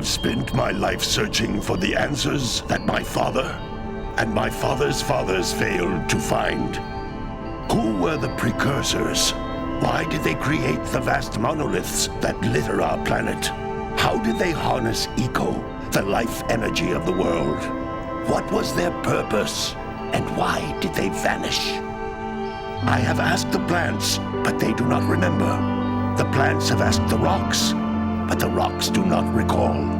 have spent my life searching for the answers that my father and my father's fathers failed to find. Who were the precursors? Why did they create the vast monoliths that litter our planet? How did they harness eco, the life energy of the world? What was their purpose? And why did they vanish? I have asked the plants, but they do not remember. The plants have asked the rocks, but the rocks do not recall.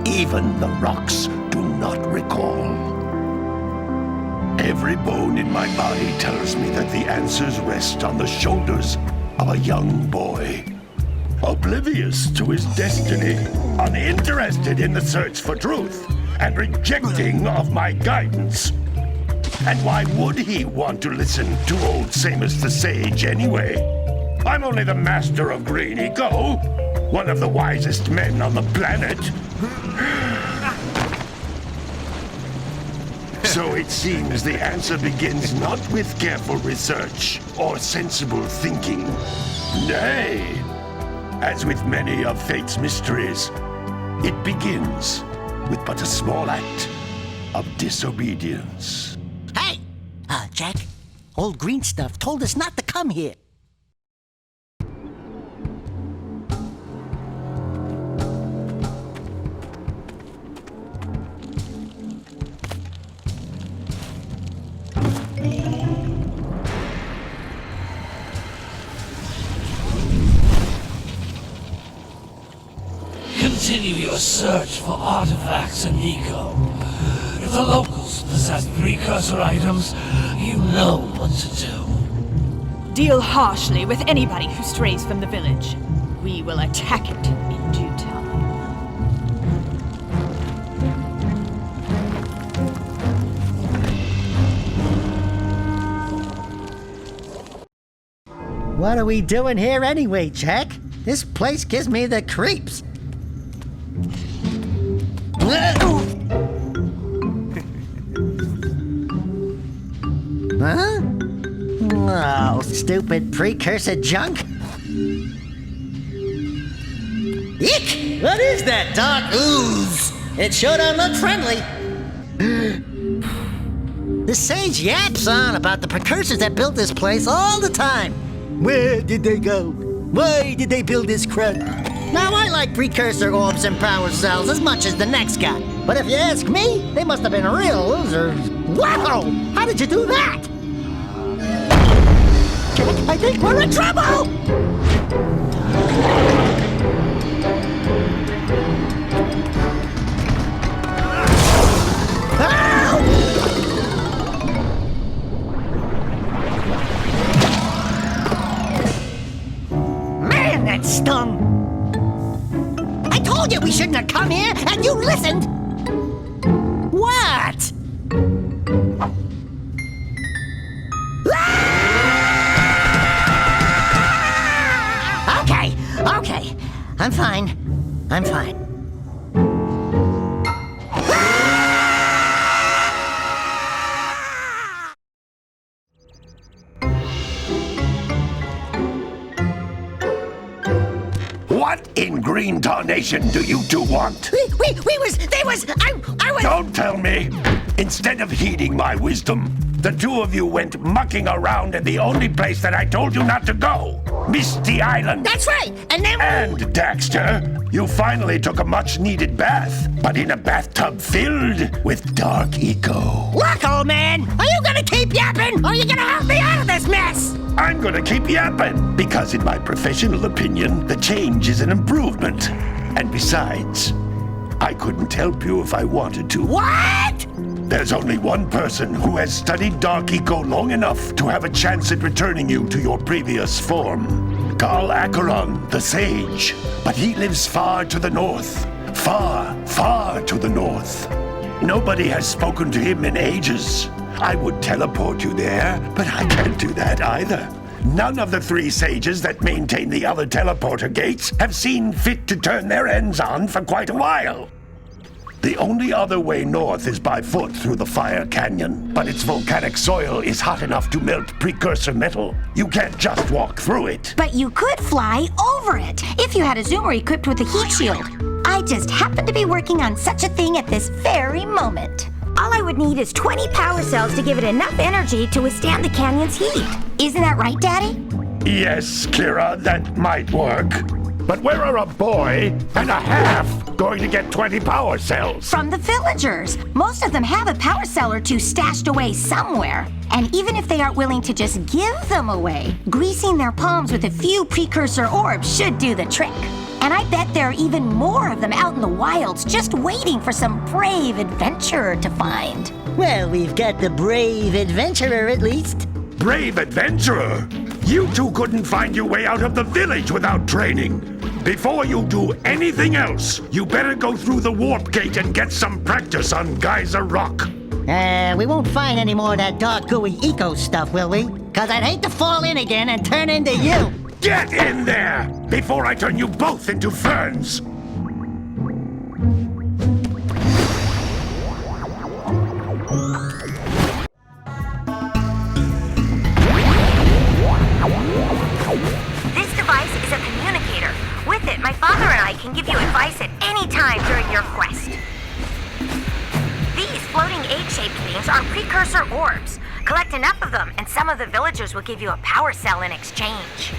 Even the rocks do not recall. Every bone in my body tells me that the answers rest on the shoulders of a young boy. Oblivious to his destiny, uninterested in the search for truth, and rejecting of my guidance. And why would he want to listen to old Samus the Sage anyway? I'm only the master of green eco, one of the wisest men on the planet. So it seems the answer begins not with careful research or sensible thinking. Nay, as with many of fate's mysteries, it begins with but a small act of disobedience. Hey! Jack, old green stuff told us not to come here. Continue your search for artifacts and eco. If the locals possess precursor items, you know what to do. Deal harshly with anybody who strays from the village. We will attack it in due time. What are we doing here anyway, Jack? This place gives me the creeps. Huh? Oh, stupid precursor junk. Eek! What is that dark ooze? It sure don't look friendly. The sage yaps on about the precursors that built this place all the time. Where did they go? Why did they build this crud? Now, I like precursor orbs and power cells as much as the next guy. But if you ask me, they must have been real losers. Wow! How did you do that? Jack, I think we're in trouble! Man, that stung! I told you we shouldn't have come here, and you listened! What? Okay. I'm fine. What in green tarnation do you two want? They was, I was... Don't tell me! Instead of heeding my wisdom, the two of you went mucking around in the only place that I told you not to go! Misty Island! That's right, and then... And, Daxter, you finally took a much-needed bath, but in a bathtub filled with dark eco. Look, old man, are you gonna keep yapping, or are you gonna help me out of this mess? I'm gonna keep yapping, because in my professional opinion, the change is an improvement. And besides, I couldn't help you if I wanted to. What? There's only one person who has studied Dark Eco long enough to have a chance at returning you to your previous form. Carl Acheron, the Sage. But he lives far to the north. Far to the north. Nobody has spoken to him in ages. I would teleport you there, but I can't do that either. None of the three sages that maintain the other teleporter gates have seen fit to turn their ends on for quite a while. The only other way north is by foot through the Fire Canyon, but its volcanic soil is hot enough to melt precursor metal. You can't just walk through it. But you could fly over it, if you had a zoomer equipped with a heat shield. I I just happen to be working on such a thing at this very moment. All I would need is 20 power cells to give it enough energy to withstand the canyon's heat. Isn't that right, Daddy? Yes, Kira, that might work. But where are a boy and a half going to get 20 power cells? From the villagers. Most of them have a power cell or two stashed away somewhere. And even if they aren't willing to just give them away, greasing their palms with a few precursor orbs should do the trick. And I bet there are even more of them out in the wilds just waiting for some brave adventurer to find. Well, we've got the brave adventurer at least. Brave adventurer? You two couldn't find your way out of the village without training. Before you do anything else, you better go through the warp gate and get some practice on Geyser Rock. We won't find any more of that dark gooey eco stuff, will we? 'Cause I'd hate to fall in again and turn into you. Get in there before I turn you both into ferns. This device is a communicator. With it, my father and I can give you advice at any time during your quest. These floating egg-shaped things are precursor orbs. Collect enough of them, and some of the villagers will give you a power cell in exchange.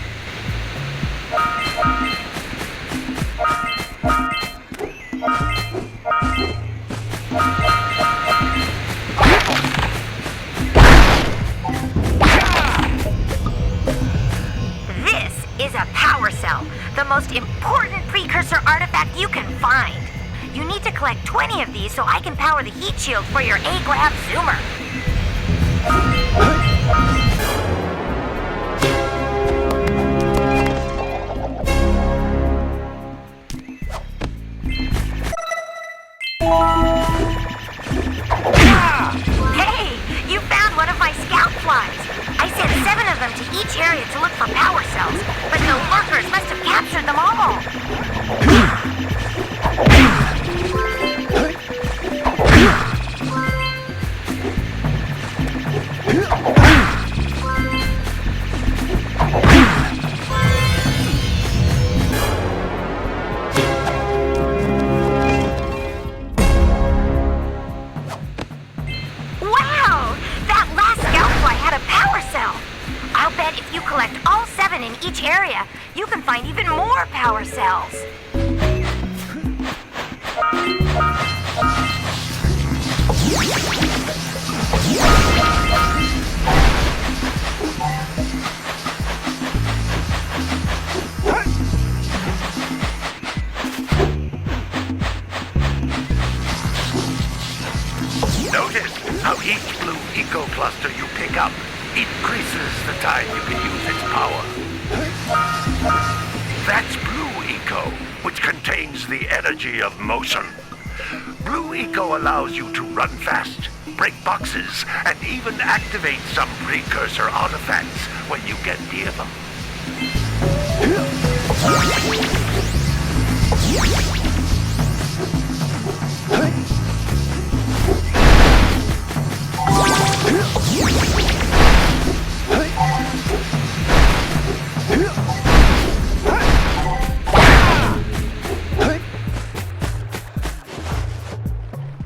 This is a power cell, the most important precursor artifact you can find. You need to collect 20 of these so I can power the heat shield for your A-Grab Zoomer. Hey, you found one of my scout flies. I sent 7 of them to each area to look for power cells, but the lurkers must have captured them all. Wow! That last scout fly had a power cell. I'll bet if you collect all 7 in each area, you can find even more power cells. Notice how each blue eco cluster you pick up increases the time you can use its power. That's blue eco, which contains the energy of motion. Blue eco allows you to run fast, break boxes, and even activate some precursor artifacts when you get near them.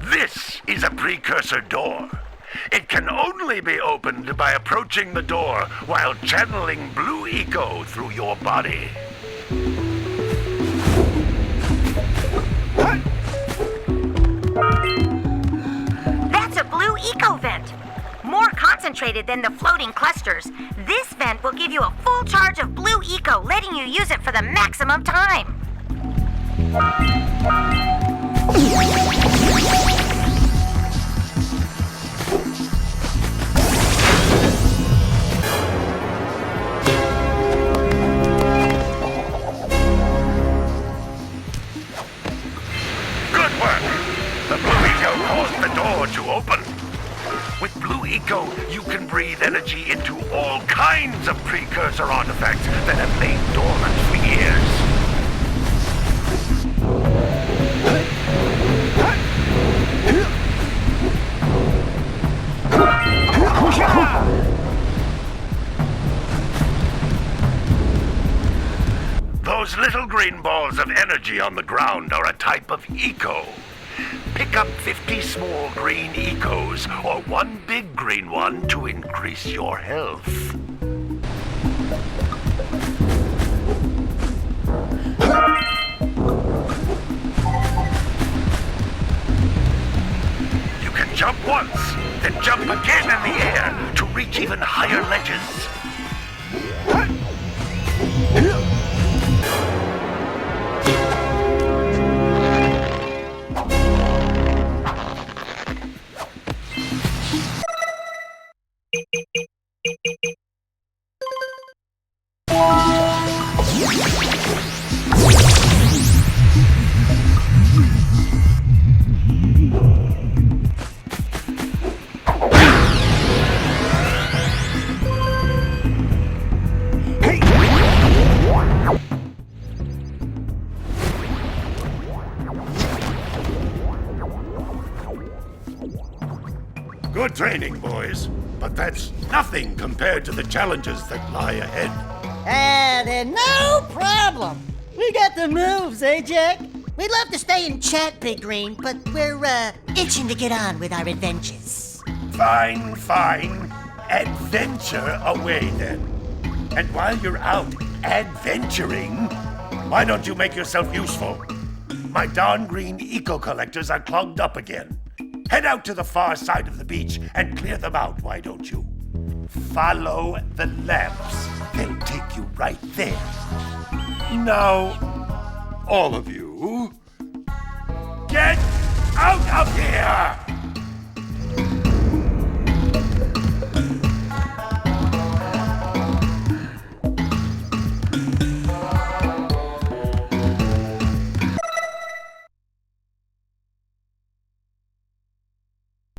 This is a precursor door. It can only be opened by approaching the door while channeling blue eco through your body. That's a blue eco vent. More concentrated than the floating clusters. This vent will give you a full charge of blue eco, letting you use it for the maximum time. Good work! The blue eco caused the door to open. With blue eco, you can breathe energy into all kinds of precursor artifacts that have lain dormant for years. Those little green balls of energy on the ground are a type of eco. Pick up 50 small green ecos or one big green one to increase your health. You can jump once, then jump again in the air to reach even higher ledges. Good training, boys. But that's nothing compared to the challenges that lie ahead. Then no problem. We got the moves, eh, Jack? We'd love to stay and chat, Big Green, but we're, itching to get on with our adventures. Fine, fine. Adventure away then. And while you're out adventuring, why don't you make yourself useful? My darn green eco-collectors are clogged up again. Head out to the far side of the beach and clear them out, why don't you? Follow the lamps. They'll take you right there. Now, all of you, get out of here!